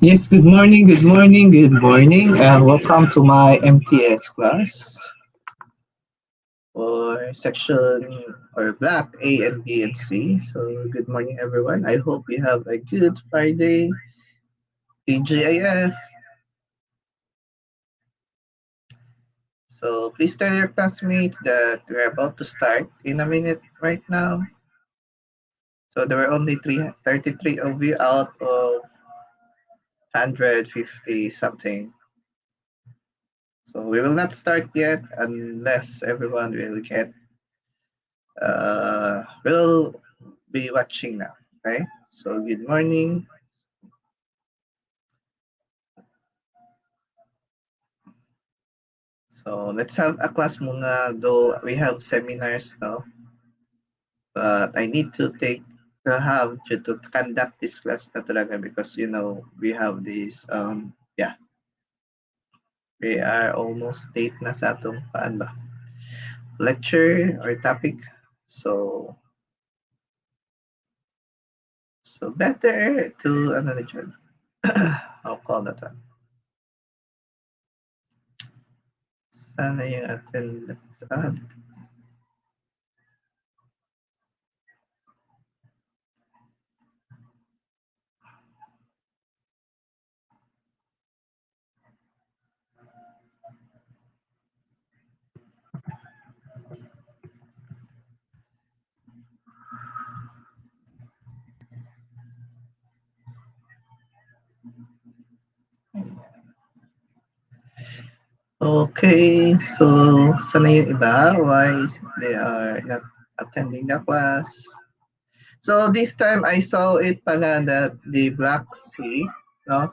Yes, good morning, and welcome to my MTS class or section or block A and B and C. So, good morning, everyone. I hope you have a good Friday, TGIF. So, please tell your classmates that we're about to start in a minute right now. So, there were only 33 of you out of 150 something. So, we will not start yet unless everyone will be watching now. Okay? So, good morning. So, let's have a class muna, though we have seminars now. But I need to conduct this class na talaga because, we have this, we are almost late na sa atong, lecture or topic. So, better to, ano na dyan, I'll call that one. Sana yung attendance. Okay, so sana yung iba? Why they are not attending the class? So this time I saw it pala that the Black Sea, no?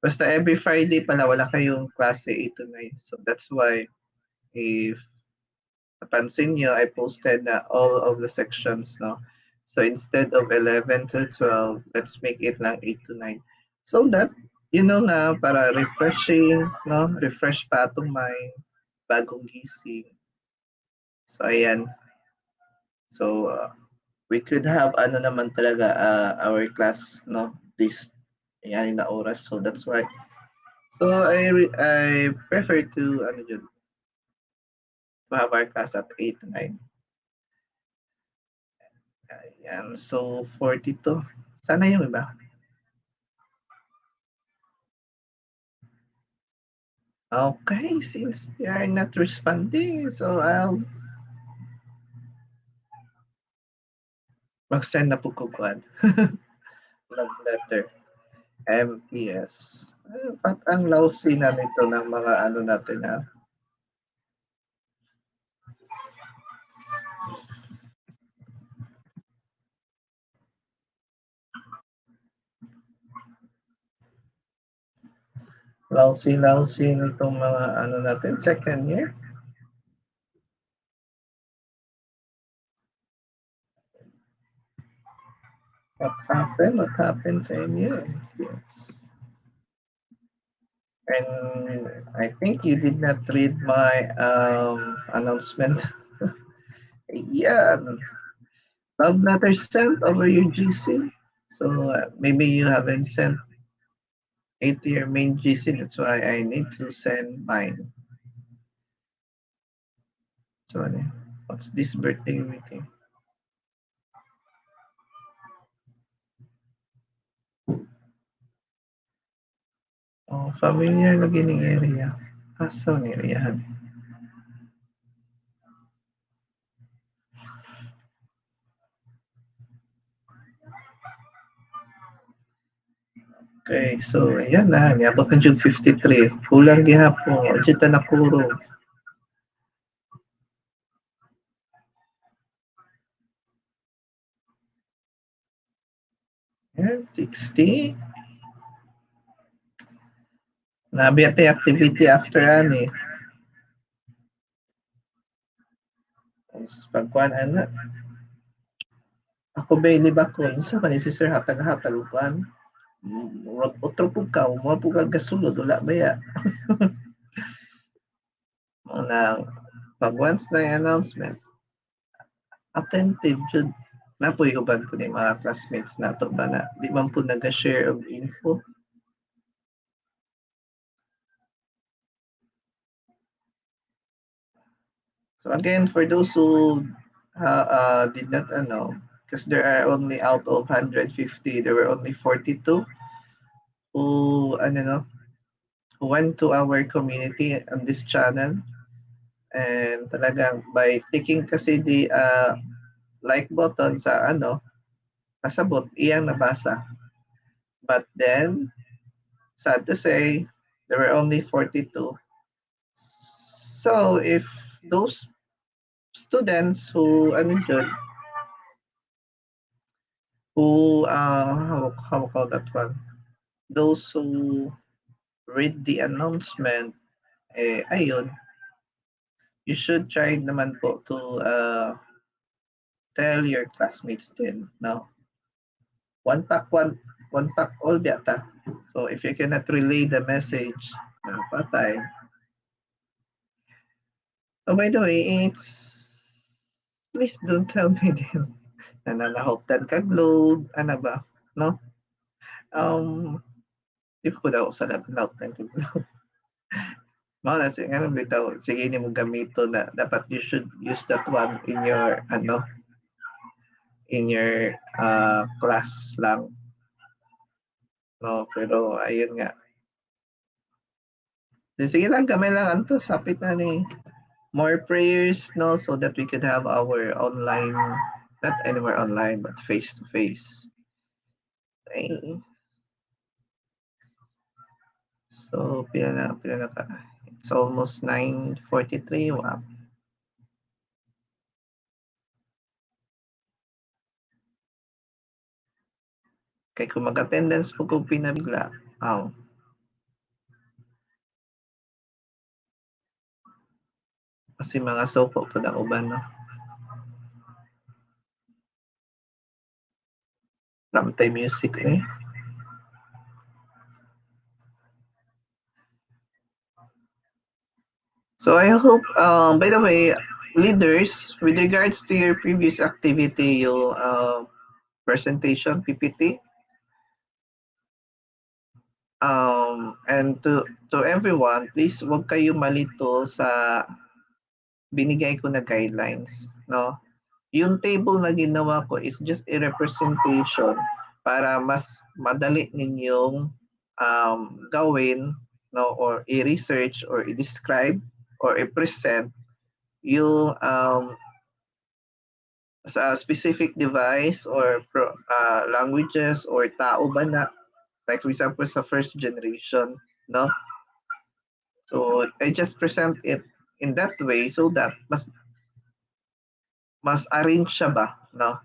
Basta every Friday pala wala kayong klase 8 to 9. So that's why if napansin nyo, I posted na all of the sections, no? So instead of 11 to 12, let's make it lang 8 to 9. So that, na, para refreshing, no? Refresh pa atong mind, bagong gising. So ayan. So we could have ano naman talaga our class, no? This yan na oras. So that's why. So I prefer to ano dyan, to have our class at 8 to 9. Ayan. So 42. Sana yung iba. Okay, since they are not responding, so I'll mag-send na po ko kuan. Love letter. MPS. Pat ang lousy na nito ng mga ano natin ha. Lousy nitong mga ano natin, second year. What happened? What happened sa inyo? Yes. And I think you did not read my announcement. Yeah, love letter sent over your GC. So maybe you haven't sent it to your main GC. That's why I need to send mine. So what's this birthday meeting? Oh, familiar lagi ng area. Asa ang area? Okay, so ayan na, niabot na June 53. Kulang gihapon, o dyan na nakuro. Ayan, 60. Nabi ate activity after ani. Pagkuhan ana. Ako ba libakon sa man si Sir hatag-hatag upan. Otro pug ka, mo pug ka gasulod wala ba ya. Na pag once na yung announcement, attentive jud. Napoy uban ko ni mga classmates nato ba na di man po naga-share og info. So again, for those who did not know, because there are only out of 150, there were only 42 who ano no, who went to our community on this channel. And talagang by clicking kasi the like button sa ano, pasabot, iyang nabasa. But then, sad to say, there were only 42. So if those students who ano dyan, who how call that one? Those who read the announcement, ayun, you should try naman po to tell your classmates din, no? One pack all biyata. So if you cannot relay the message, patay. Oh, by the way, please don't tell me din na nanahoptan ka globe, ano ba, no? Di ko daw sa nahoptan ka globe. Mao na nga nang bitaw, sige ni mo gamito na dapat you should use that one in your ano, in your class lang. No, pero ayun nga. Sige lang, kamay lang anto, sapit na ni more prayers, no, so that we could have our online, not anywhere online, but face to face. Okay. So, pila na ka? It's almost 9:43. Wow. Kay kung mag-attendance po kung pinabigla, kasi mga sopo po ang uban, no? Ramtay music, eh. So I hope, by the way, leaders, with regards to your previous activity, your presentation, PPT, and to everyone, please wag kayo malito sa binigay ko na guidelines, no? Yung table na ginawa ko is just a representation para mas madali ninyong gawin, no, or i-research or i-describe or i-present yung sa specific device or languages or tao ba na, like for example sa first generation, no? So I just present it in that way so that mas arrange siya ba, no?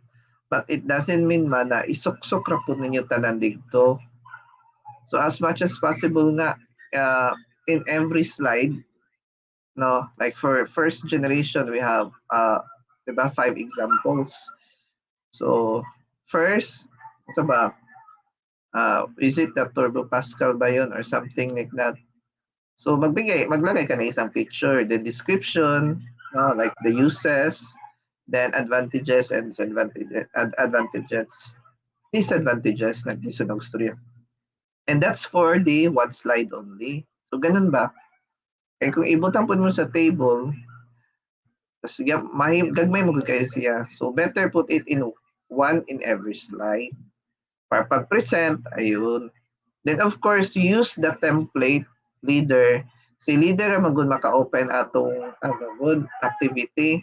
But it doesn't mean man na isuksok ra po ninyo tanan dito. So as much as possible nga, in every slide, no, like for first generation we have diba, 5 examples. So first, so ba, is it the Turbo Pascal ba yun or something like that? So maglagay ka ng isang picture, the description, no, like the uses, then advantages and disadvantages, nagdisunog storya. And that's for the one slide only. So ganun ba? Eh kung ibutan po mo sa table, tapos gagmay mo kayo siya. So better put it in one in every slide. Para pag-present, ayun. Then of course, use the template leader. Si leader ang magud maka-open atong good activity.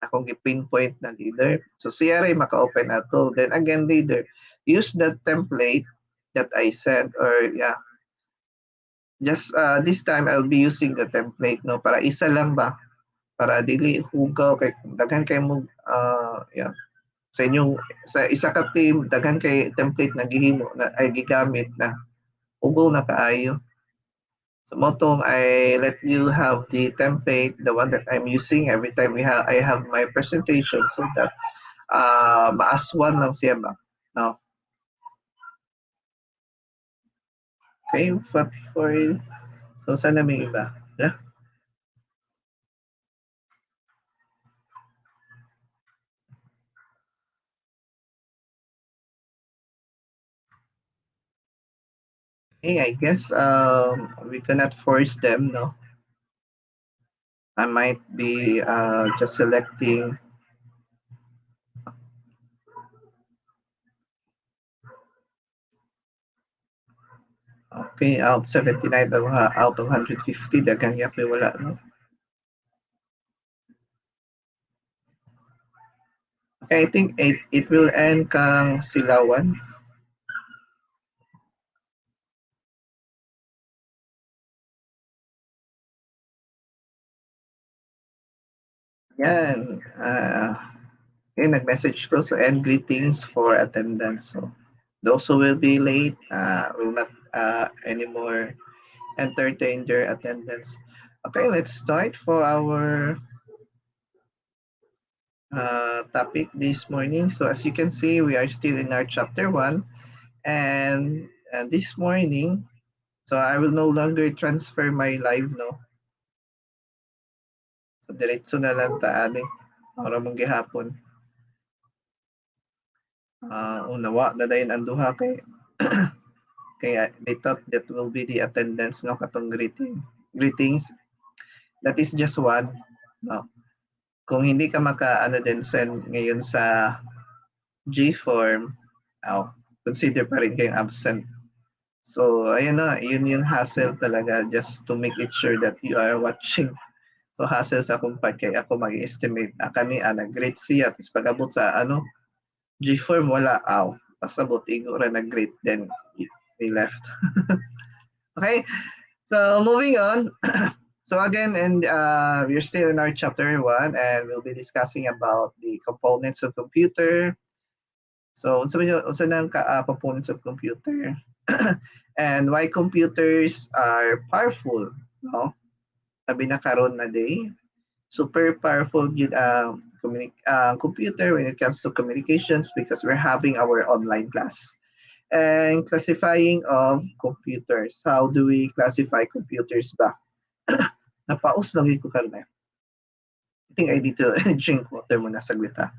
Akong gi-pinpoint na leader. So siya rin maka-open ato. Then again, leader, use the template that I said, or yeah, just this time I'll be using the template, no, para isa lang ba, para dili hugaw kay daghan kay mo yeah, sa inyong sa isa ka team daghan kay template na gihimo na ay gigamit na ugaw na kaayo. So motong I let you have the template, the one that I'm using every time I have my presentation, so that maaswan lang siya ba, no? Okay, but for so sana may iba, yeah? Hey, I guess we cannot force them, no? I might be just selecting, okay, out 79 out of 150, daghang yapay wala, no? Okay, I think it will end kang Silawan. Yan. Okay, nag-message ko. So, and greetings for attendance. So, those who will be late will not anymore entertain their attendance. Okay, let's start for our topic this morning. So, as you can see, we are still in our chapter 1. And this morning, so I will no longer transfer my live, no? So, diretso na lang ta, ani. Para mong gihapon. Unawa na dayon ang duha kay kaya they thought that will be the attendance, no, katong greetings. That is just one, no. Kung hindi ka maka ano din send ngayon sa G form, oh, consider pa rin kayong absent. So ayun na, yun yung hassle talaga, just to make it sure that you are watching. So hassle sa akong part kay ako mag-estimate kani nag-grade siya tapos pag-abot sa ano G form wala aw pasabot igo ra nag-grade then they left. Okay, so moving on. So again, and we're still in our chapter 1, and we'll be discussing about the components of computer. So unsa nang components of computer and why computers are powerful, no? Sabi na karon na day, super powerful yun ang computer when it comes to communications because we're having our online class. And classifying of computers. How do we classify computers ba? Napaus lang ko karon eh. I think I need to drink water muna saglit ha.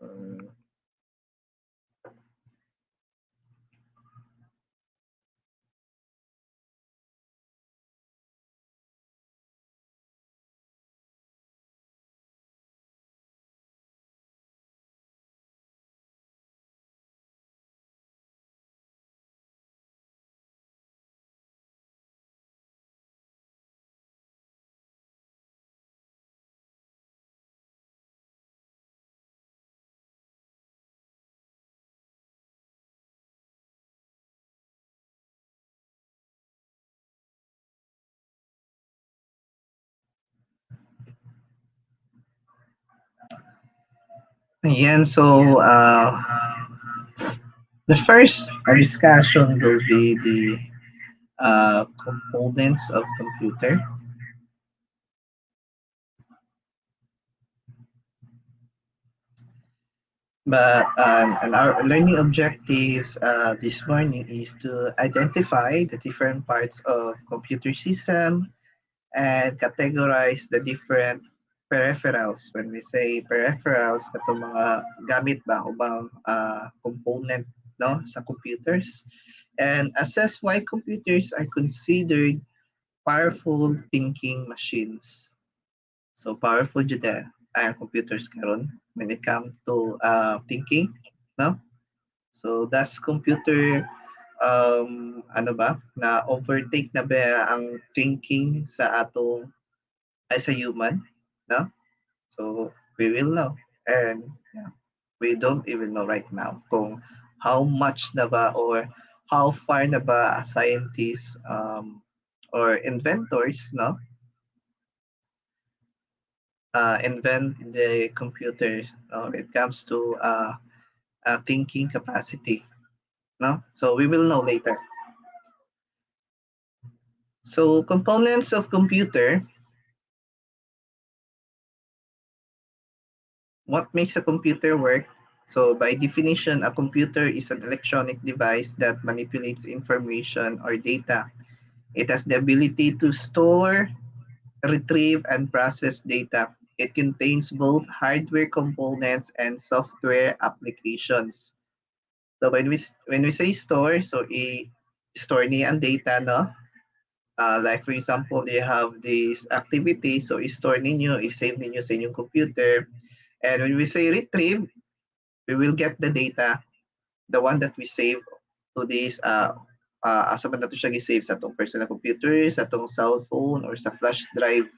Um, Ayan, so the first discussion will be the components of computer. But and our learning objectives this morning is to identify the different parts of computer system and categorize the different peripherals. When we say peripherals, katong mga gamit ba o bang component, no, sa computers, and assess why computers are considered powerful thinking machines. So powerful jud ang computers karon when it comes to thinking, no? So that's computer ano ba na overtake na ba ang thinking sa atong ay sa human, no? So we will know, and yeah, we don't even know right now kung how much na ba or how far na ba scientists or inventors, no, invent the computer when it comes to thinking capacity, no? So we will know later. So components of computer, what makes a computer work? So by definition, a computer is an electronic device that manipulates information or data. It has the ability to store, retrieve, and process data. It contains both hardware components and software applications. So when we say store, so store niya ang data, no? Like for example, you have this activity, so i-store ninyo, i-save ninyo sa inyong computer. And when we say retrieve, we will get the data, the one that we save to this, asa man nato siya gi-save sa atong personal computer, sa atong cellphone, or sa flash drive.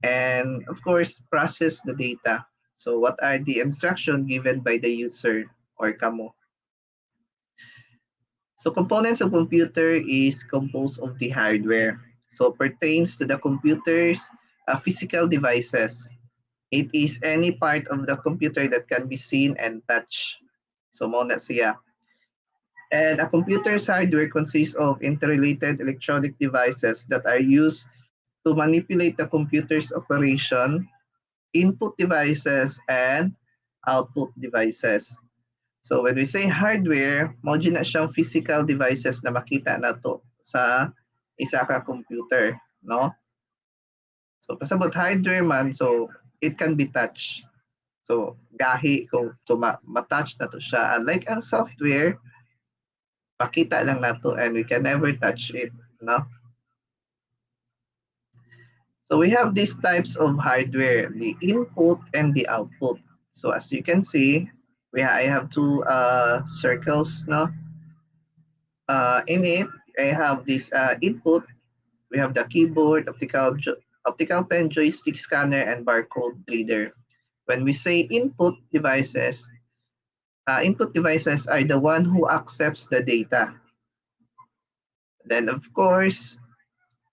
And of course, process the data. So what are the instructions given by the user or kamo? So components of computer is composed of the hardware. So pertains to the computer's physical devices. It is any part of the computer that can be seen and touched. So mo na siya. And a computer's hardware consists of interrelated electronic devices that are used to manipulate the computer's operation, input devices, and output devices. So when we say hardware, mao na siyang physical devices na makita nato sa isa ka computer, no? So pasabot hardware man, so it can be touched. So gahi kung so ma-touch na to siya. Unlike ang software, pakita lang nato and we can never touch it, no? So we have these types of hardware, the input and the output. So as you can see, I have two circles, no? In it, I have this input. We have the keyboard, optical pen, joystick, scanner, and barcode reader. When we say input devices are the one who accepts the data. Then of course,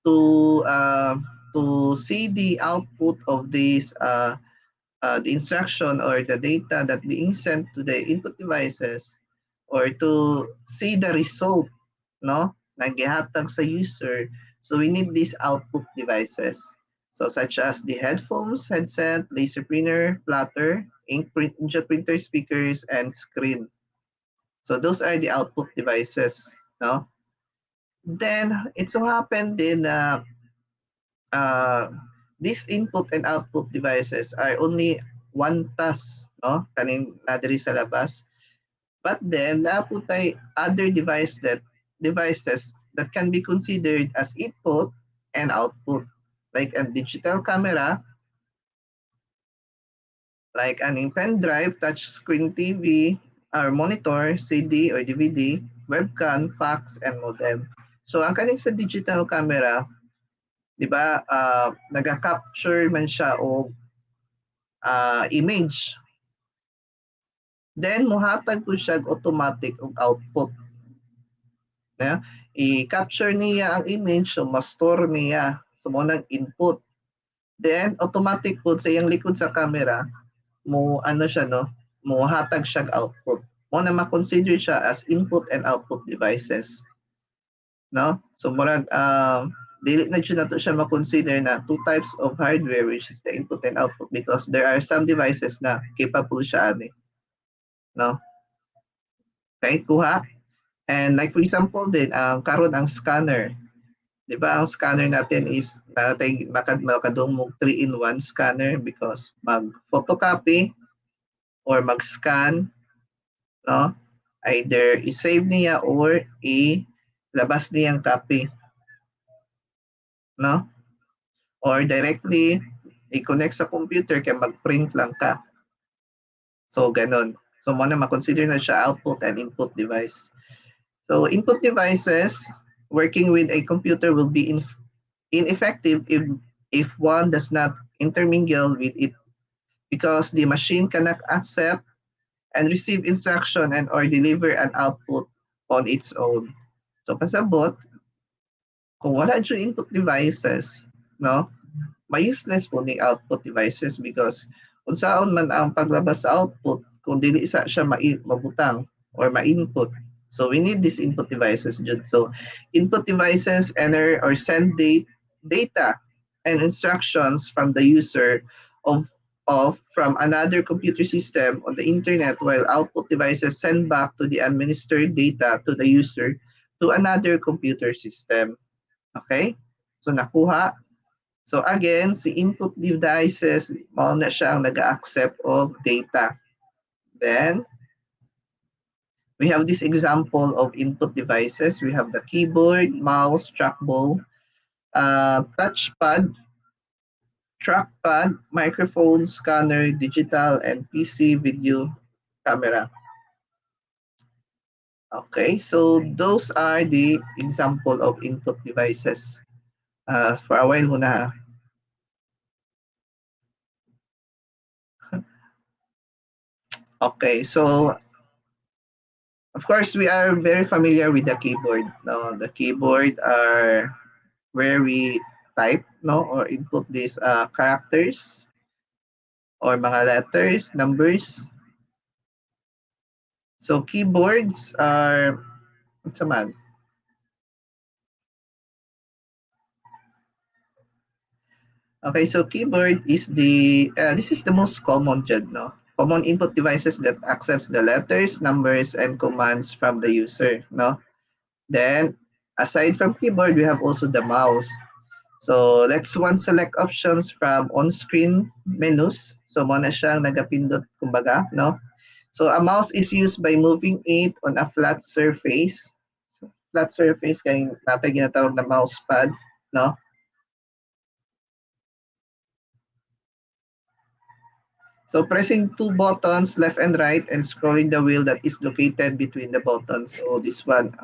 to see the output of this the instruction or the data that being sent to the input devices, or to see the result, no, na gihatag sa user, so we need these output devices. So such as the headphones, headset, laser printer, plotter, inkjet printer, speakers, and screen. So those are the output devices, no? Then it so happened din na these input and output devices are only one task, no? Kaning nadiri sa labas. But then naputay other devices that can be considered as input and output, like a digital camera, like an pen drive, touch screen TV, or monitor, CD or DVD, webcam, fax, and modem. So ang kaning sa digital camera, di ba, naga-capture man siya o image. Then muhatag ko siya automatic og output. Yeah? I-capture niya ang image, so ma-store niya. So mo nang input. Then automatic po sa iyang likod sa camera, mo ano siya, no? Mo hatag siya output. Mo na ma-consider siya as input and output devices. No? So murag dili na siya ma-consider na two types of hardware, which is the input and output, because there are some devices na capable siya ani. No? Okay, kuha. And like for example din, karon ang scanner. 'Di ba ang scanner natin is makadung mo 3-in-1 scanner, because mag-photocopy or mag-scan, no? Either i-save niya or i-labas niyang copy, no? Or directly i-connect sa computer kaya mag-print lang ka. So ganun. So muna ma-consider na siya output and input device. So input devices working with a computer will be ineffective if one does not intermingle with it, because the machine cannot accept and receive instruction and or deliver an output on its own. So pasabot, kung wala dyan input devices, no, ma-useless po ni output devices, because kung saan man ang paglabas sa output, kung dili sa siya mabutang or ma-input. So we need these input devices dyan. So input devices enter or send data and instructions from the user from another computer system on the internet, while output devices send back to the administered data to the user to another computer system. Okay? So nakuha. So again, si input devices, mao na siya ang nag-accept of data. Then, we have this example of input devices. We have the keyboard, mouse, trackball, touchpad, trackpad, microphone, scanner, digital, and PC video camera. Okay, so those are the example of input devices. For a while muna. Okay, so of course we are very familiar with the keyboard. No, the keyboard are where we type, no, or input these characters or mga letters, numbers. So keyboards are what's man? Okay, so keyboard is this is the most common dyan, no? Common input devices that accepts the letters, numbers, and commands from the user, no? Then, aside from keyboard, we have also the mouse. So, let's one select options from on-screen menus. So, mo na siyang nagapindot, kumbaga, no? So, a mouse is used by moving it on a flat surface. So, flat surface, kaya natin ginatawag na mouse pad, no? So pressing two buttons, left and right, and scrolling the wheel that is located between the buttons. So this one,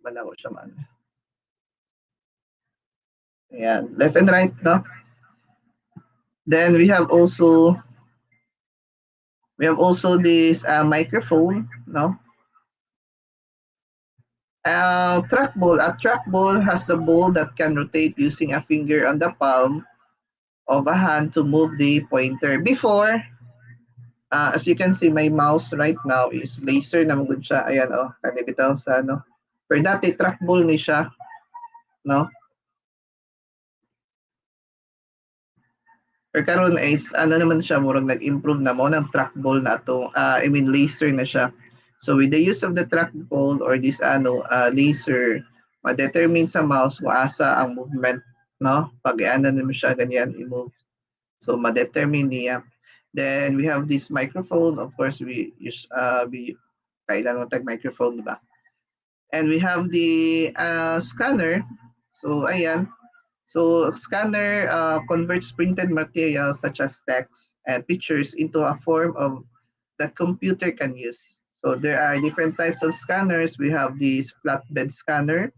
malaw siya man. Ayan, left and right, no? Then we have also this microphone, no? Trackball. A trackball has a ball that can rotate using a finger on the palm of a hand to move the pointer. Before, as you can see, my mouse right now is laser na magud siya. Ayan, kanibitaw sa ano. Pero dati, trackball ni siya, no? Pero karon is ano naman siya, murag nag-improve na mo ng trackball na ato, laser na siya. So with the use of the trackball or this laser, ma-determine sa mouse kung asa ang movement, no? Pag ano naman siya ganyan i-move. So ma-determine niya. Then we have this microphone. Of course, we kailangan mo tag microphone, di ba? And we have the scanner. So ayan, so scanner converts printed material such as text and pictures into a form of that computer can use. So there are different types of scanners. We have the flatbed scanner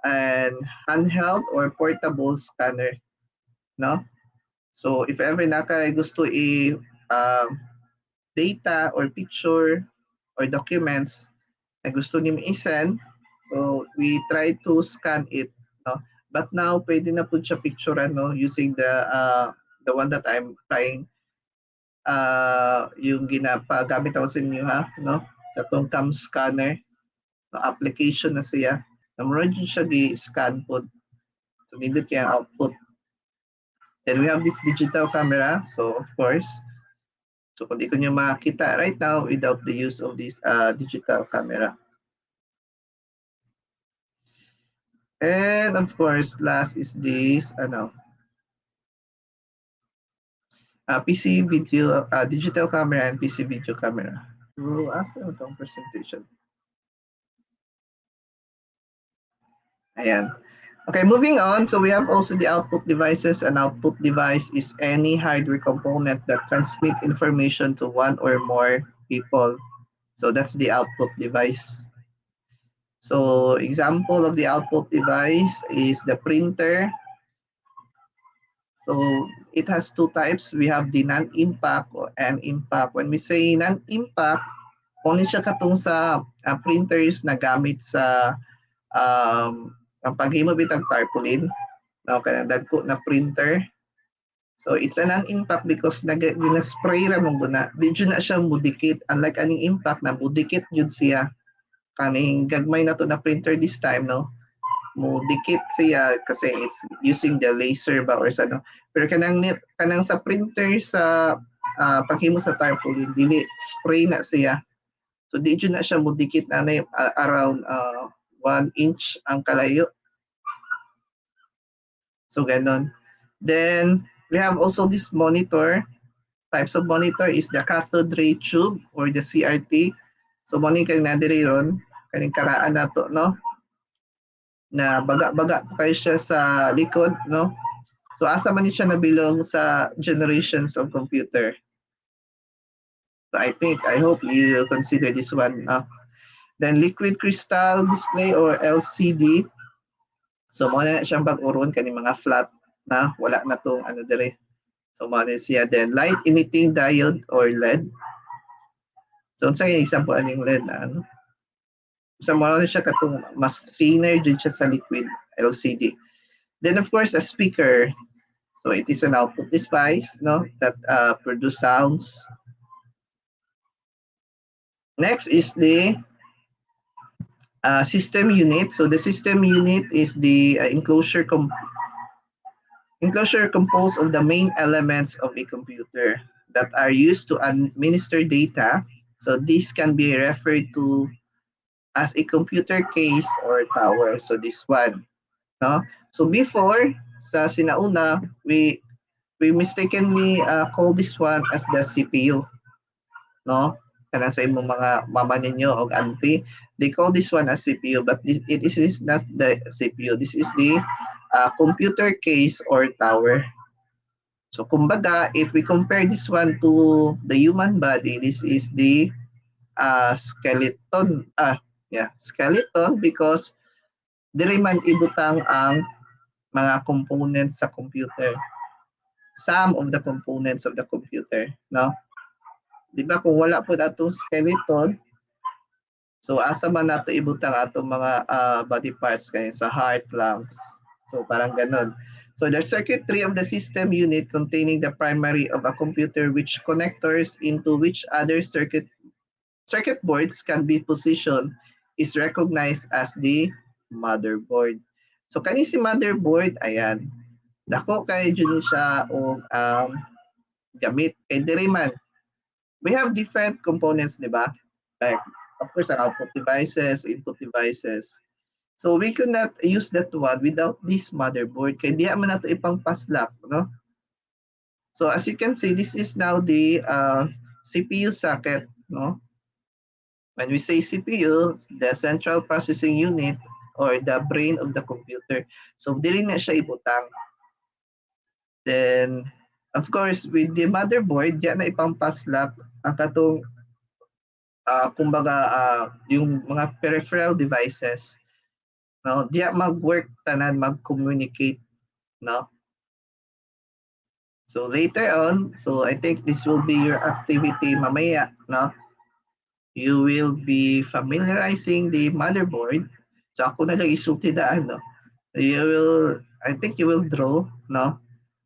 and handheld or portable scanner, no? So if ever naka gusto data or picture or documents na gusto nimo i-send, so we try to scan it, no? But now pwede na pud siya picturean, no, using the one that I'm trying yung ginapagamit ako sa inyo, ha, no? Katong cam scanner, no, application na siya. Namurad yun siya gi-scan po. So nindot kaya output. Then we have this digital camera. So of course, so kung di ko nyo makita right now without the use of this digital camera. And of course, last is this PC video, digital camera and PC video camera. So, asa itong presentation? Ayan. Okay, moving on. So we have also the output devices. An output device is any hardware component that transmit information to one or more people. So that's the output device. So example of the output device is the printer. So it has two types. We have the non-impact and impact. When we say non-impact, kung siya katong sa printers na gamit sa ang paghimo bitang tarpaulin, no, kanang dagko na printer. So it's a non-impact because gina-spray ra mo guna. Di jud na siya mudikit, unlike aning impact na mudikit jud siya. Kaning gagmay na to na printer this time, no, mudikit siya kasi it's using the laser ba or sa ano. Pero kanang sa printer sa paghimo sa tarpaulin, dili spray na siya. So di jud na siya mudikit na around 1 inch ang kalayo. So ganon. Then we have also this monitor. Types of monitor is the cathode ray tube or the CRT. So mo ni kay nadiri ron kaning karaan nato no na baga-baga pa kayo siya sa likod no. So asa man ni siya nabilong sa generations of computer. So I hope you consider this one. Then liquid crystal display or LCD. So mo na siyang bag-uron kani mga flat na wala na tong ano dire. So mo na siya then light emitting diode or LED. So unsa yung example aning LED na ano? So mo na siya katong mas thinner jud siya sa liquid LCD. Then of course a speaker. So it is an output device no that produce sounds. Next is the system unit. So the system unit is the enclosure composed of the main elements of a computer that are used to administer data. So this can be referred to as a computer case or tower. So this one, no? So before sa sinauna, we mistakenly call this one as the CPU, no? Kana sa imong mga mama ninyo o auntie, they call this one as CPU, but it is not the CPU. This is the computer case or tower. So kumbaga, if we compare this one to the human body, this is the skeleton. Skeleton because diri man ibutang ang mga components sa computer. Some of the components of the computer, no? Di ba kung wala po atong skeleton, so asa man nato ibutang atong mga body parts kaya sa heart, lungs. So parang ganun. So the circuitry of the system unit containing the primary of a computer which connectors into which other circuit boards can be positioned is recognized as the motherboard. So kani si motherboard, ayan. Dako kay dyan siya o gamit. Kay diri man, we have different components, di ba? Like, of course, ang output devices, input devices. So we could not use that one without this motherboard. Kaya di man nato ipang paslap, no? So as you can see, this is now the CPU socket, no? When we say CPU, the central processing unit or the brain of the computer. So dili na siya ibutang. Then, of course, with the motherboard, diyan na ipampaslap ang katong kumbaga yung mga peripheral devices. No, diya mag-work tanan, mag-communicate, no? So later on, so I think this will be your activity mamaya, no? You will be familiarizing the motherboard. So ako na lang isulti daan, no? You will, I think you will draw, no?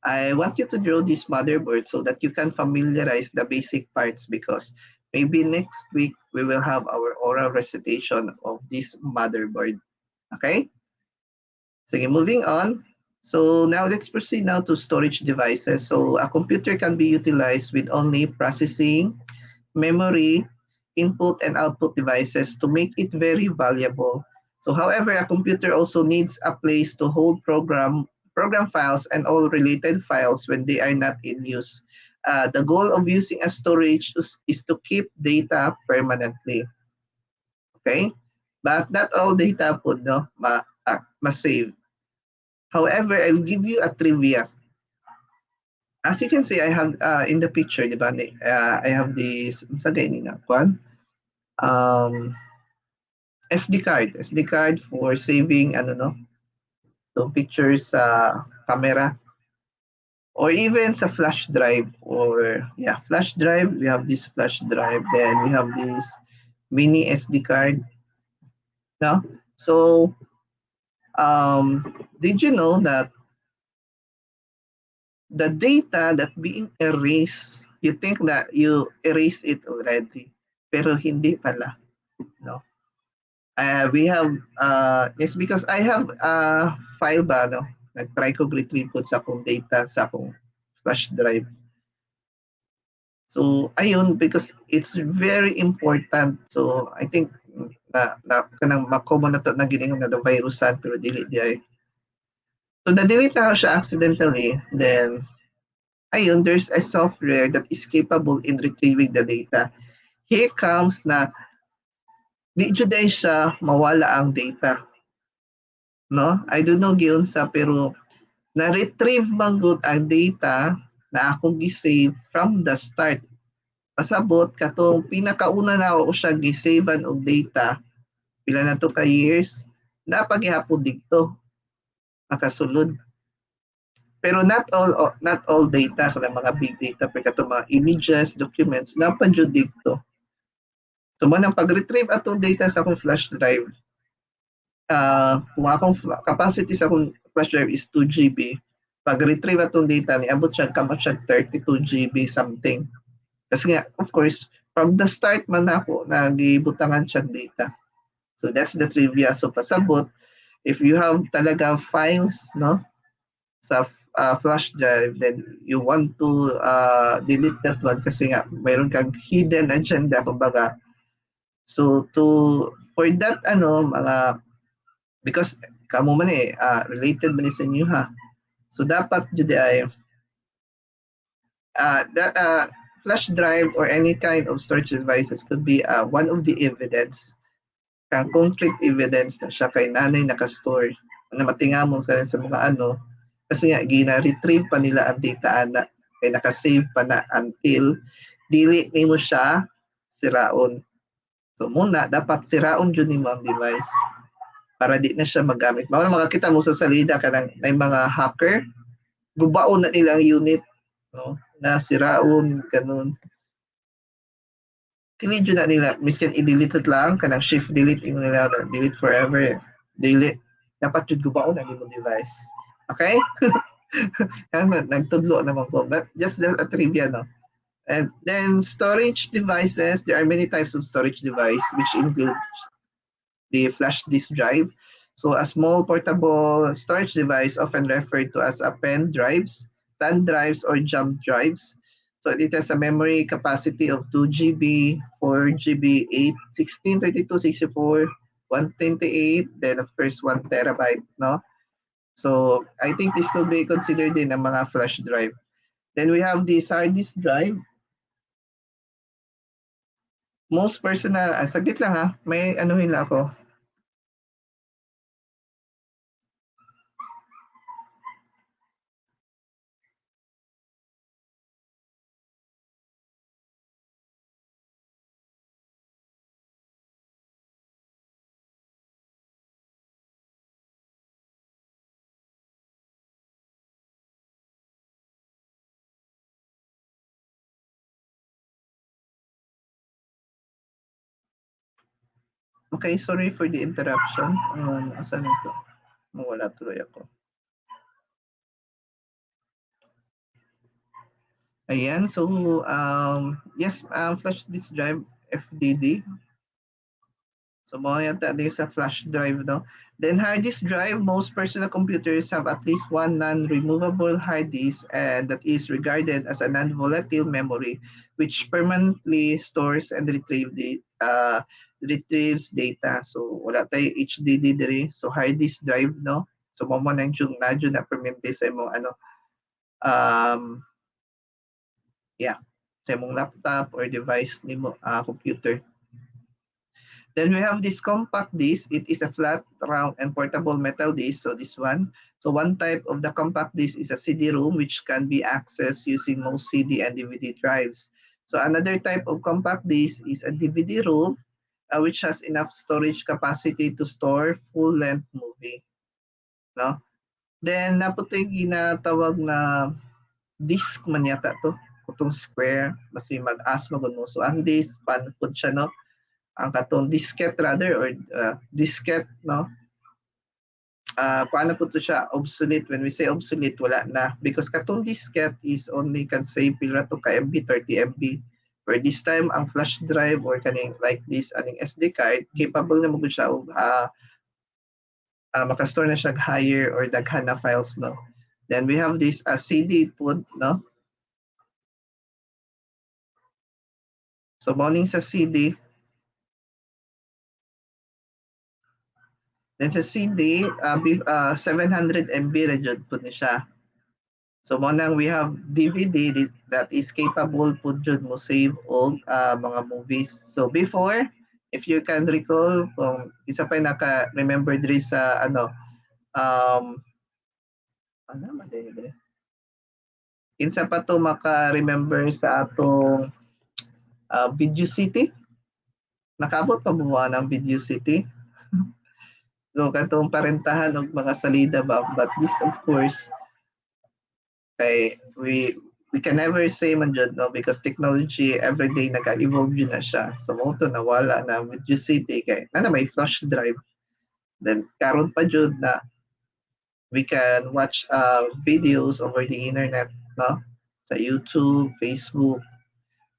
I want you to draw this motherboard so that you can familiarize the basic parts because maybe next week we will have our oral recitation of this motherboard. Okay? So moving on. So now let's proceed now to storage devices. So a computer can be utilized with only processing, memory, input and output devices to make it very valuable. So however, a computer also needs a place to hold program files and all related files when they are not in use. The goal of using a storage is to keep data permanently. Okay? But not all data po no, ma-save. However, I will give you a trivia. As you can see, I have in the picture, di ba? I have this, sa ganyan na, kwan? SD card for saving, ano no? So pictures sa camera. Or even sa flash drive or flash drive, we have this flash drive, then we have this mini SD card. No? So did you know that the data that being erased, you think that you erased it already, pero hindi pala, no? We have it's because I have file ba no, nag-try ko retrieve po sa akong data sa akong flash drive. So ayun, because it's very important. So I think na kanang makommon na to na giningon na the virusan pero dili di ay. So na-delete na siya accidentally, then ayun, there's a software that is capable in retrieving the data. Here comes na Di jud ay siya mawala ang data, no? I don't know giunsa pero na-retrieve man gud ang data na akong gi-save from the start. Pasabot katong pinakauna na ako siya gi-savean og data pila na to ka years napagihapon dito makasulod. Pero not all data kada mga big data pero kato mga images, documents na jud dito. So man ang pag-retrieve atong data sa akong flash drive, kung akong capacity sa akong flash drive is 2 GB, pag-retrieve atong data niabot siya kamot siya 32 GB something. Kasi nga of course from the start man ako nagibutangan siya data. So that's the trivia. So pasabot if you have talaga files no sa flash drive, then you want to delete that one kasi nga mayroon kang hidden agenda kumbaga. So for that mga because kamo man related man sa inyo ha. So dapat jud ay that flash drive or any kind of storage devices could be one of the evidence kang concrete evidence na siya kay nanay nakastore na matingamo sa mga kasi nga gina-retrieve pa nila ang data ana kay naka-save pa na until dili nimo siya siraon. So muna dapat siraon jud nimo ang device para di na siya magamit. Mao makakita mo sa salida kanang may mga hacker gubaon na nila ang unit no na siraon kanon. Dili jud na nila miskin i-delete lang kanang shift delete imo nila delete forever delete dapat jud gubaon ang imong device. Okay? Nagtudlo naman ko. But just a trivia, no? And then storage devices, there are many types of storage device which include the flash disk drive. So a small portable storage device often referred to as a pen drives, thumb drives, or jump drives. So it has a memory capacity of 2 GB, 4 GB, 8, 16, 32, 64, 128, then of course 1 terabyte, no? So I think this could be considered din ang mga flash drive. Then we have this hard disk drive. Most personal, saglit lang ha, may anuhin lang ako. Okay, sorry for the interruption. Asan ito? Wala tuloy ako. Ayan, so yes, flash disk drive, FDD. So mga yata din sa flash drive, no? Then hard disk drive, most personal computers have at least one non-removable hard disk and that is regarded as a non-volatile memory which permanently stores and retrieves data. So wala tayo HDD diri. So hard disk drive, no? So mo nang nadyo na permanente sa imong sa imong laptop or device nimo computer. Then we have this compact disc. It is a flat, round, and portable metal disc. So this one. So one type of the compact disc is a CD-ROM, which can be accessed using most CD and DVD drives. So another type of compact disc is a DVD-ROM, which has enough storage capacity to store full-length movie. No? Then naputo yung ginatawag na disc man yata to. Kutong square, basi mag-as magod mo. So ang disc, paano po siya, no? Ang katong diskette rather or diskette, no? Paano po to siya obsolete? When we say obsolete, wala na. Because katong diskette is only can say pila to ka MB, 30 MB. For this time, ang flash drive or kaning like this, aning SD card, capable na mo siya og makastore na siya higher or daghan na files, no? Then we have this CD po, no? So, morning sa CD, then sa CD, 700 MB ra jud po ni siya. So mo nang we have DVD that is capable po jud mo save og mga movies. So before, If you can recall, kung isa pa naka-remember diri sa ano man diri? Kinsa pa to maka-remember sa atong Video City? Nakaabot pa mo ng Video City? So katong parentahan og mga salida ba, but this of course kay we can never say man jud, no, because technology every day nag-evolve yun na siya. So mo to nawala na Video City kay na may flash drive. Then karon pa jud na we can watch videos over the internet, no, sa YouTube, Facebook.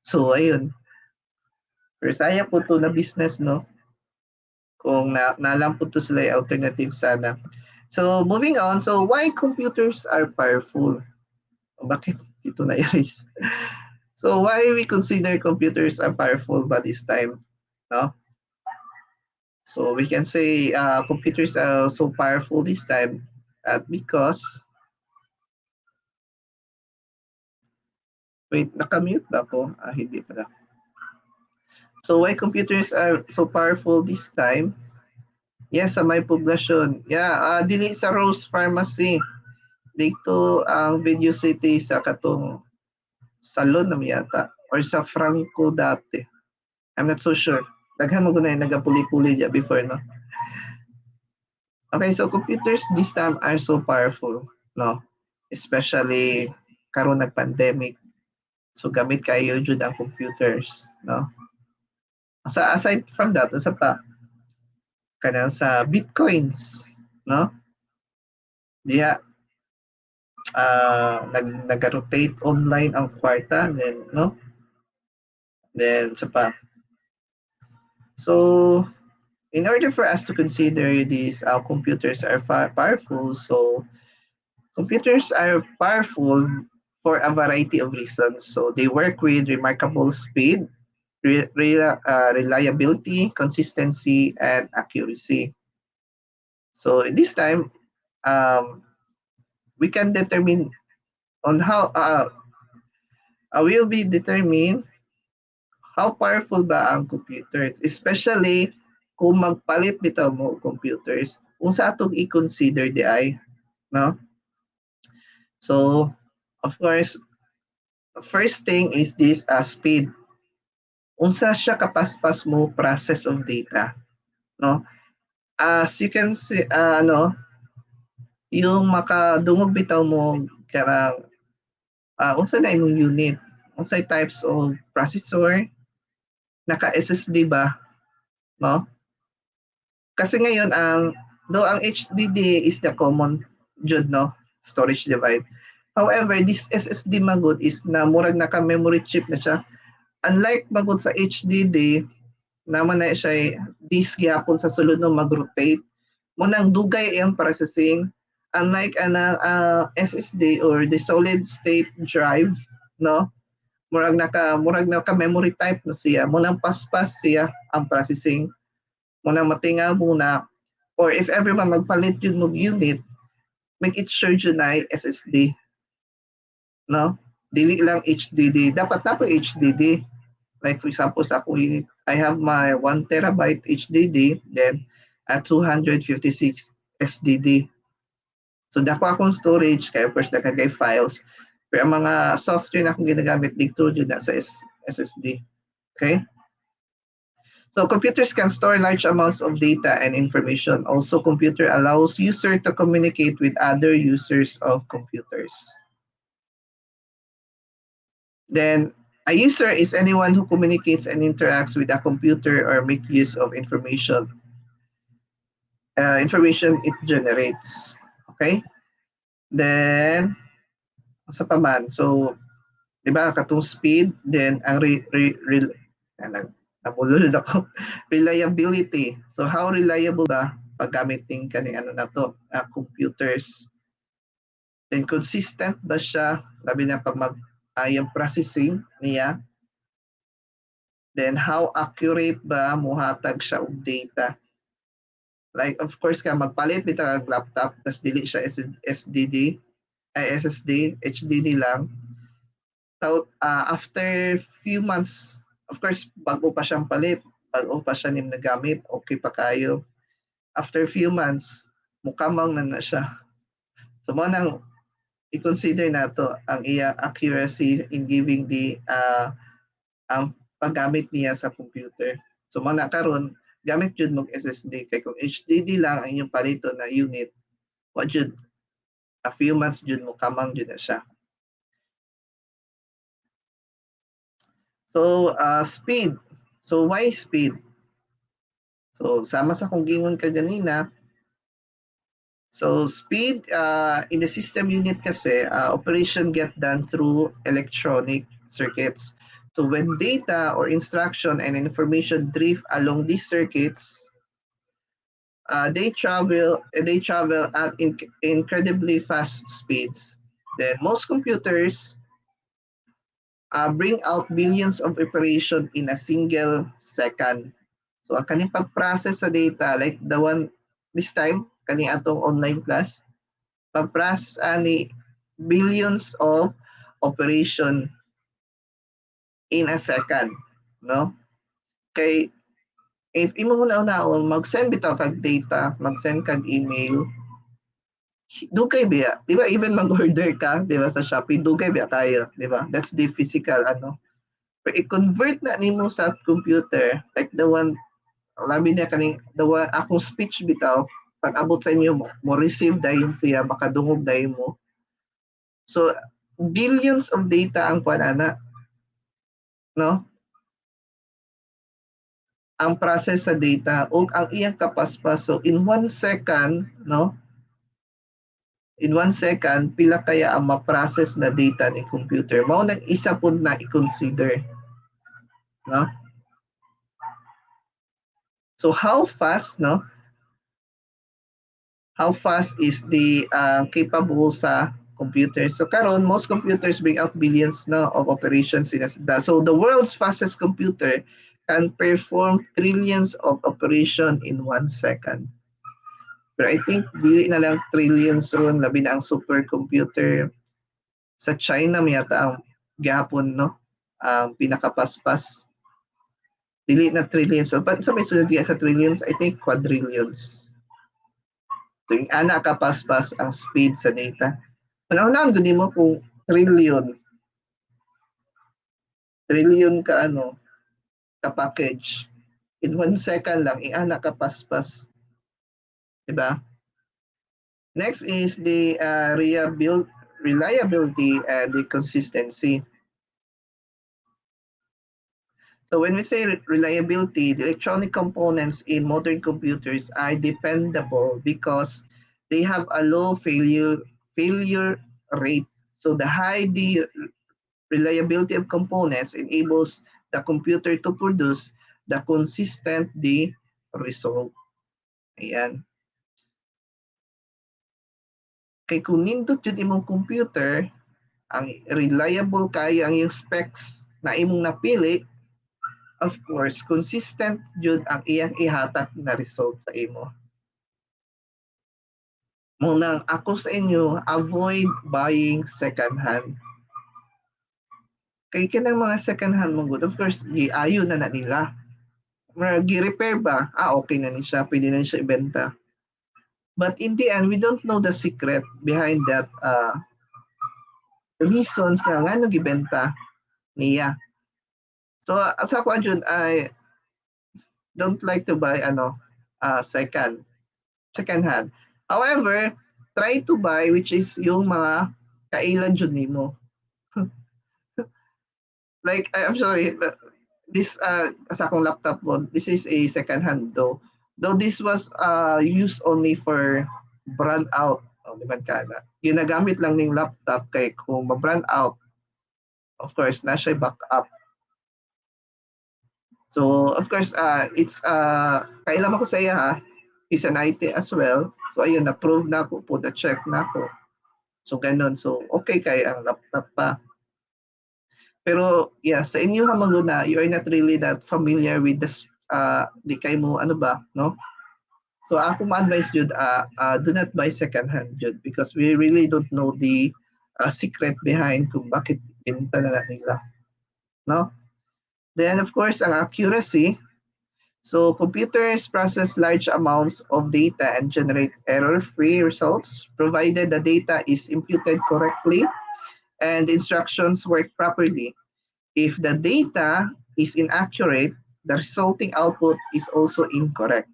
So ayun, pero sayang po to na business, no, kung nalang po to sila alternative sana. So moving on, so why computers are powerful? Bakit ito na erase? So why we consider computers are powerful by this time, no? So we can say computers are so powerful this time because wait, nakamute ba ako? Hindi pala. So why computers are so powerful this time? Yes, sa may poblasyon. Yeah, dili sa Rose Pharmacy. Dito ang Video City sa katong salon na yata or sa Franco dati. I'm not so sure. Daghan mo na nagapuli-puli dyan before, no? Okay, so computers this time are so powerful, no? Especially karon nag-pandemic. So gamit kayo jud ang computers, no? Aside from that, sa pa kanang sa bitcoins, no? Diha nag-rotate online ang kwarta, then no? Then sa pa. So in order for us to consider these computers are powerful, so computers are powerful for a variety of reasons. So they work with remarkable speed, reliability, consistency, and accuracy. So this time, we can determine on how will be determined how powerful ba ang computers, especially kung magpalit bitaw mo computers, kung sa atong i-consider di ay, no? So, of course, first thing is this speed. Unsa siya kapaspas mo process of data, no? As you can see, yung makadungog bitaw mo karang unsa na imong unit, unsay types of processor, naka SSD ba, no? Kasi ngayon though ang HDD is the common jud, no, storage device. However, this SSD magud is na murag naka memory chip na siya. Unlike magud sa HDD, naman na siya disk gyapon sa sulod no mag-rotate. Mo nang dugay ang processing. Unlike SSD or the solid state drive, no? Murag naka memory type na siya. Mo nang paspas siya ang processing. Mo nang matinga muna, or if ever man magpalit yun mo unit, make it sure yun na SSD, no? Dili lang HDD. Dapat HDD. Like for example, sa ako unit, I have my 1 terabyte HDD, then 256 SDD. So dako akong storage, kaya of course nakagay files. Pero ang mga software na akong ginagamit dito yun na sa SSD. Okay? So computers can store large amounts of data and information. Also, computer allows user to communicate with other users of computers. Then, a user is anyone who communicates and interacts with a computer or make use of information it generates. Okay? Then, sa paman. So, di ba, katong speed, then ang ako. Reliability. So, how reliable ba paggamitin kaning na to, computers? Then, consistent ba siya? Labi na pag yung processing niya? Then, how accurate ba muhatag siya og data? Like, of course, magpalit bitaw ang laptop, tas dili siya SSD, HDD lang. So, after few months, of course, bago pa siyang palit, bago pa siya nim nagamit, okay pa kayo. After few months, mukamang na siya. So mo nang i-consider nato ang iya accuracy in giving the ang paggamit niya sa computer. So mga karon gamit jud mo SSD kay kung HDD lang ang inyong palito na unit, wa jud a few months jud mo kamang jud na siya. So speed. So why speed? So sama sa kung gingon ka ganina, so speed in the system unit kasi operation get done through electronic circuits. So when data or instruction and information drift along these circuits, they travel at incredibly fast speeds. Then most computers bring out billions of operation in a single second. So ang kaning pag-process sa data like the one this time kaning atong online class, pag-process ani billions of operation in a second, no? Kay if imo una-unaon mag-send bitaw kag data, mag-send kag email, dugay biya, di ba? Even mag-order ka, di ba, sa Shopee, dugay biya tayo, di ba? That's the physical, ano. Pero i-convert na nimo sa computer, like the one, labi niya kaning, the one, akong speech bitaw, pag abot sa inyo mo receive dayon siya, makadungog dayon mo. So, billions of data ang kuanana, no? Ang process sa data o ang iyang kapaspas. So, in 1 second, no? In 1 second, pila kaya ang ma-process na data ni computer. Mao nang isa po na i-consider. No? So how fast, no? How fast is the capable sa computer? So karon most computers bring out billions no, of operations in a second. So the world's fastest computer can perform trillions of operation in 1 second. Pero I think dili na lang trillions ron, labi na ang supercomputer sa China yata ang gihapon no ang pinakapaspas dili na trillions so sa may sunod sa trillions I think quadrillions so yung ana kapaspas ang speed sa data panahon gud mo kung trillion ka ano ka package in 1 second lang ana kapaspas diba next is the reliability and the consistency. So when we say reliability, the electronic components in modern computers are dependable because they have a low failure rate. So the high reliability of components enables the computer to produce the consistent result. Ayan. Kay kung nindot yun imong computer, ang reliable kayo ang yung specs na imong napili, of course, consistent jud ang iyang ihatag na result sa imo. Munang ako sa inyo, avoid buying second hand. Kay kanang mga second hand mo good, of course, giayo na nila. Gi-repair ba? Okay na ni siya, pwede na siya ibenta. But in the end, we don't know the secret behind that reasons na nga gibenta niya. So, sa ako dyan, I don't like to buy second hand. However, try to buy which is yung mga kailan dyan nimo. Like, I'm sorry, this sa akong laptop mo, this is a second hand though. Though this was used only for brand out. Di ba kada? Ginagamit lang ng laptop kay kung ma-brand out, of course, na siya backup. So, of course, it's kailan ako sa iya ha, is an IT as well. So, ayun, na-prove na ako po, na-check na ako. So, ganun. So, okay kay ang laptop pa. Pero, yeah, sa inyo hamanguna, you are not really that familiar with this, di kay mo, ano ba, no? So, ako ma-advise jud, do not buy second hand jud because we really don't know the secret behind kung bakit binta na nila. No? Then, of course, ang accuracy, So computers process large amounts of data and generate error-free results, provided the data is imputed correctly and instructions work properly. If the data is inaccurate, the resulting output is also incorrect.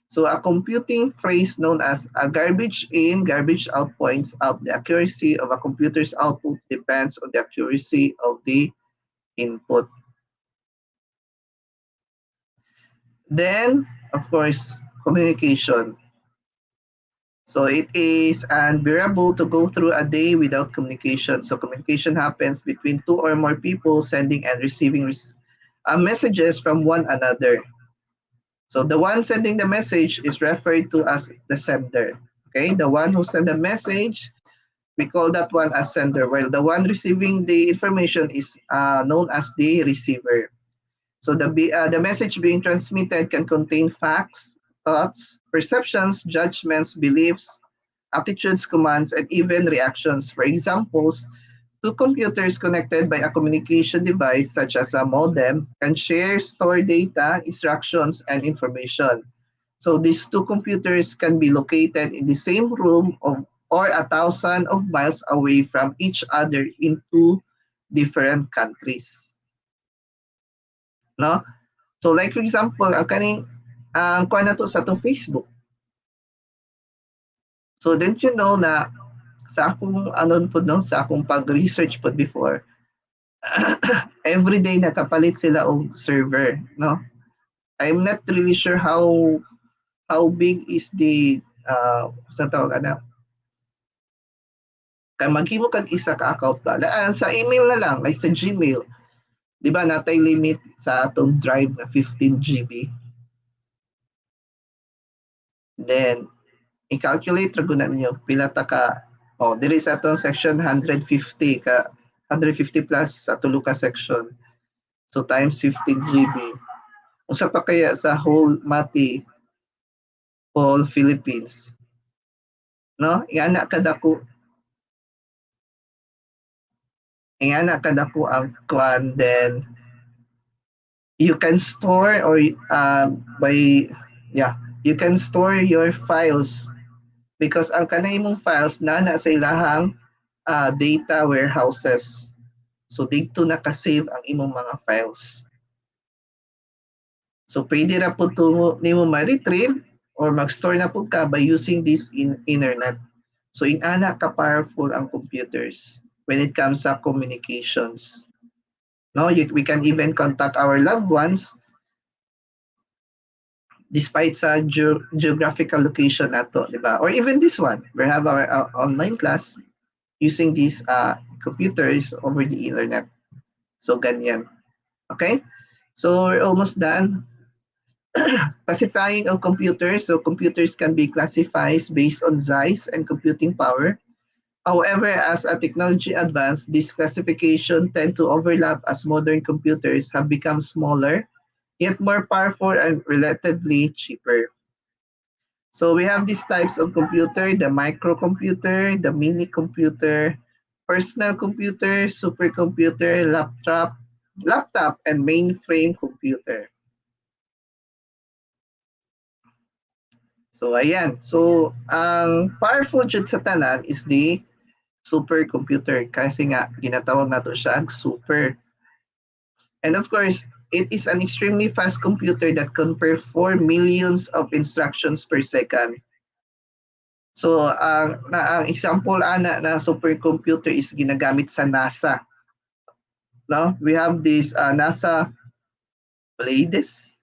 So a computing phrase known as a garbage in, garbage out points out the accuracy of a computer's output depends on the accuracy of the input. Then, of course, communication. So it is unbearable to go through a day without communication. So communication happens between two or more people sending and receiving messages from one another. So the one sending the message is referred to as the sender. Okay, the one who sent the message, we call that one as sender, while the one receiving the information is known as the receiver. So the message being transmitted can contain facts, thoughts, perceptions, judgments, beliefs, attitudes, commands, and even reactions. For examples, two computers connected by a communication device such as a modem can share store data, instructions, and information. So these two computers can be located in the same room or 1,000 of miles away from each other in two different countries. No? So like for example, ang kuha na to sa itong Facebook. So didn't you know na sa akong sa akong pag-research po before, everyday nakapalit sila og server, no? I'm not really sure how big is the sa tawag ana kay maghimo kag isa ka account ba sa email na lang like sa Gmail, di ba natay limit sa atong drive na 15 GB. Then i-calculate ra gud na ninyo pila ta ka diri sa atong section 150 plus sa tulo ka section. So times 15 GB. Usa pa kaya sa whole Mati whole Philippines. No? Ingana kadako ang kuan, then you can store or by you can store your files because ang kanay mong files na sa ilahang data warehouses. So dito naka-save ang imong mga files. So pwede ra po nimo ma-retrieve or mag-store na po ka by using this internet. So ingana ka powerful ang computers when it comes sa communications. No, we can even contact our loved ones despite sa geographical location nato, di ba? Or even this one, we have our online class using these computers over the internet. So ganyan. Okay? So we're almost done. Classifying of computers. So computers can be classified based on size and computing power. However, as a technology advanced, this classification tend to overlap as modern computers have become smaller, yet more powerful and relatively cheaper. So we have these types of computer, the microcomputer, the mini computer, personal computer, supercomputer, laptop, and mainframe computer. So ayan. So ang powerful jud sa tanan is the supercomputer kasi nga ginatawag nato siya ang super. And of course, it is an extremely fast computer that can perform millions of instructions per second. So ang example ana na supercomputer is ginagamit sa NASA. No? We have this NASA Pleiades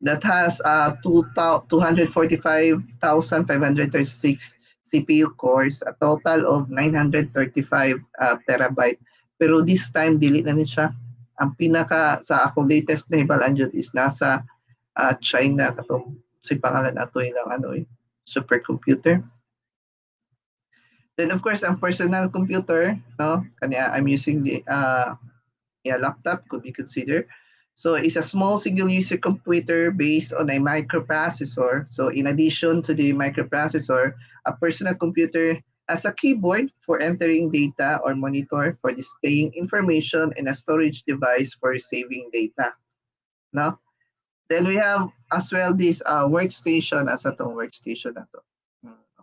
that has 245,536 CPU cores, a total of 935 terabyte. Pero this time, dili na ni siya. Ang pinaka sa ako latest na hibalaan dyan is nasa China. Katong si pangalan ato ilang supercomputer. Then of course, ang personal computer, no? Kanya I'm using the laptop, could be considered. So it's a small single-user computer based on a microprocessor. So in addition to the microprocessor, a personal computer has a keyboard for entering data or monitor for displaying information and a storage device for saving data. No? Then we have as well this workstation as atong workstation na to.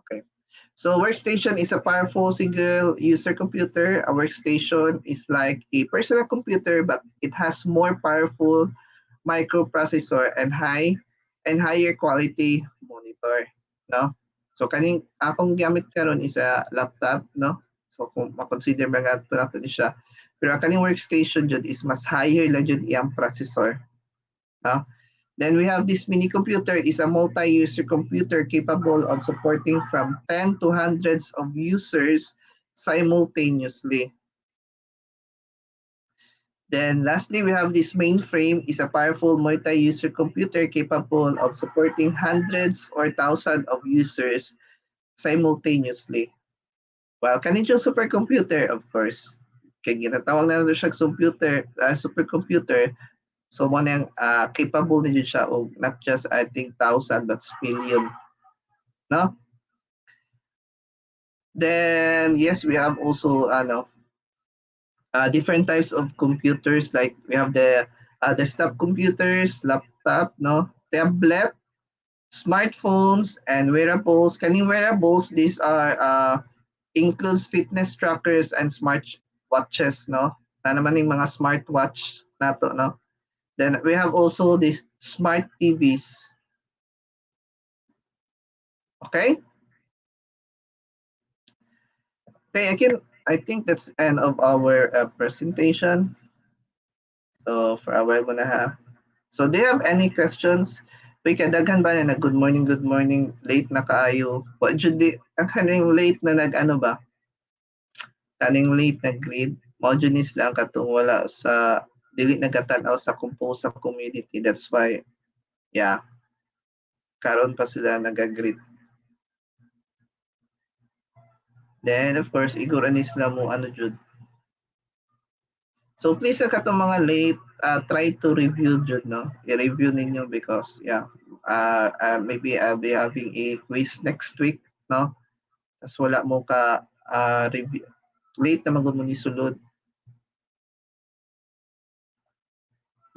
Okay. So workstation is a powerful single user computer. A workstation is like a personal computer but it has more powerful microprocessor and higher quality monitor, no? So kaning akong gamit karon is a laptop, no? So kung ma-consider mga nato ni siya. Pero ang kaning workstation jud is mas higher lang jud iyang processor, no? Then we have this mini computer is a multi-user computer capable of supporting from 10 to hundreds of users simultaneously. Then lastly, we have this mainframe is a powerful multi-user computer capable of supporting hundreds or thousands of users simultaneously. Well, kanin yung supercomputer, of course. Kaya ginatawag na siya supercomputer. So, mo nang capable din siya of not just, I think, thousand, but billion. No? Then, yes, we have also different types of computers. Like we have the desktop computers, laptop, no, tablet, smartphones, and wearables. Kaning wearables, these are includes fitness trackers and smart watches, no. Na naman yung mga smartwatch nato, no. Then we have also the smart TVs. Okay? Okay, again, I think that's end of our presentation. So for a while muna ha. So do you have any questions? Uy, kadaghan ba na good morning, late na kaayo. What should di, ang kaning late na nag-ano ba? Kaning late na grade. Mao junis lang katong wala sa, dili nagatanaw sa compose sa community. That's why, yeah, karon pa sila nag-greet. Then, of course, igura ni sila mo ano jud. So please katong mga late, try to review jud, no? I-review ninyo because, yeah, maybe I'll be having a quiz next week, no? Tas wala mo ka review. Late na magud mo ni sulod.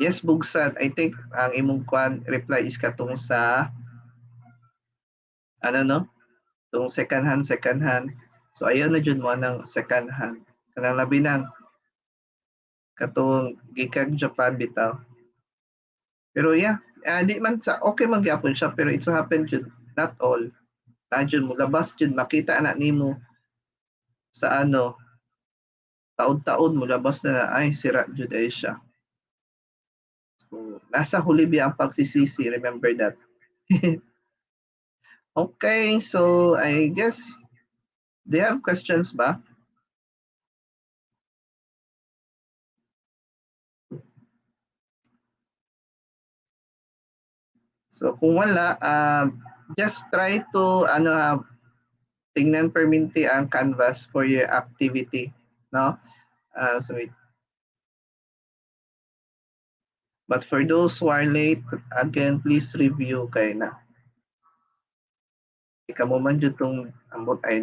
Yes, Bugsan. I think ang imong reply is katong sa ano, no? Tung second hand, second hand. So ayaw na jud mo ng second hand. Kanang labi nang katong gikag Japan bitaw. Pero yeah, di man sa okay man gyapon siya pero it so happen jud not all. Na jud mo labas jud makita na nimo sa ano taon-taon mo labas na ay sira jud ay siya. So, nasa huli biya ang pagsisisi, remember that. Okay, so I guess, do you have questions ba? So kung wala, just try to tingnan perminti ang canvas for your activity, no? So but for those who are late, again, please review kay na. Ikaw mo man jud tong ambot ay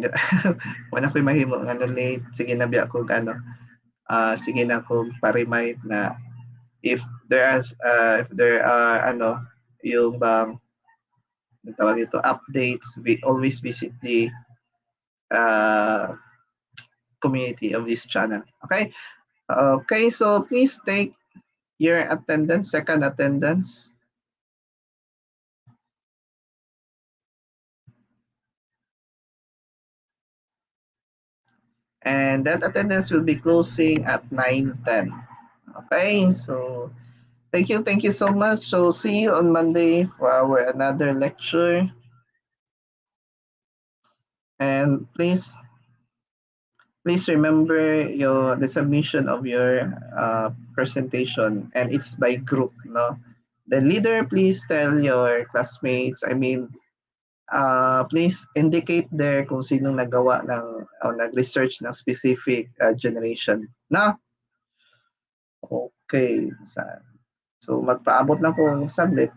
wala ko'y mahimo nga late. Sige na biya ko sige na ko pa-remind na if there are yung bang tawag dito updates, we always visit the uh, community of this channel. Okay? Okay, so please take your attendance, second attendance. And that attendance will be closing at 9:10. Okay, so thank you so much. So see you on Monday for our another lecture. And please remember the submission of your presentation, and it's by group, no? The leader, please tell your classmates, please indicate there kung sinong nagawa ng nag-research ng specific generation. Na? Okay. So magpaabot lang po saglit.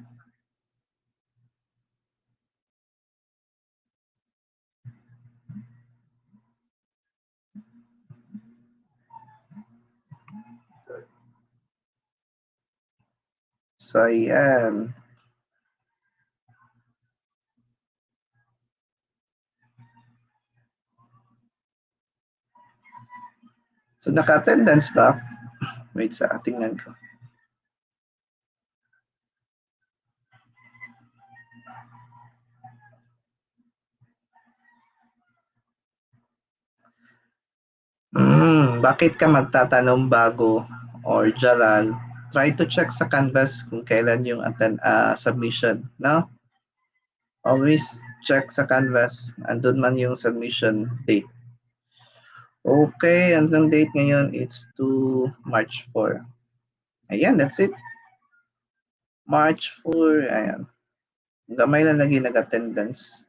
So ayan. So, naka-attendance ba? Wait, tingnan ko. Bakit ka magtatanong bago or Jalal? Try to check sa Canvas kung kailan yung submission, no? Always check sa Canvas, andun man yung submission date. Okay, ang date ngayon, it's to March 4. Ayan, that's it. March 4, ayan. Gamay na lagi nag-attendance.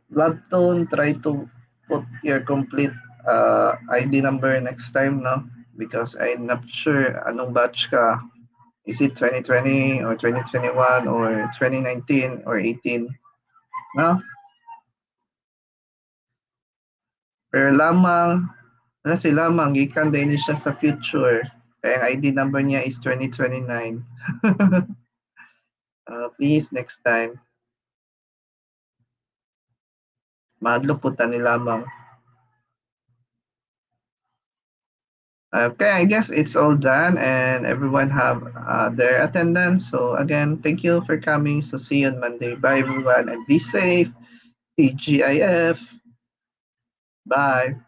Log tone, try to put your complete ID number next time, no? Because I'm not sure anong batch ka. Is it 2020 or 2021 or 2019 or 18? No? Pero lamang, si lamang, gikan din siya sa future. Kaya ang ID number niya is 2029. Please, next time. Mahadlo po ni lamang. Okay, I guess it's all done and everyone have their attendance. So again, thank you for coming. So see you on Monday. Bye everyone and be safe. TGIF. Bye.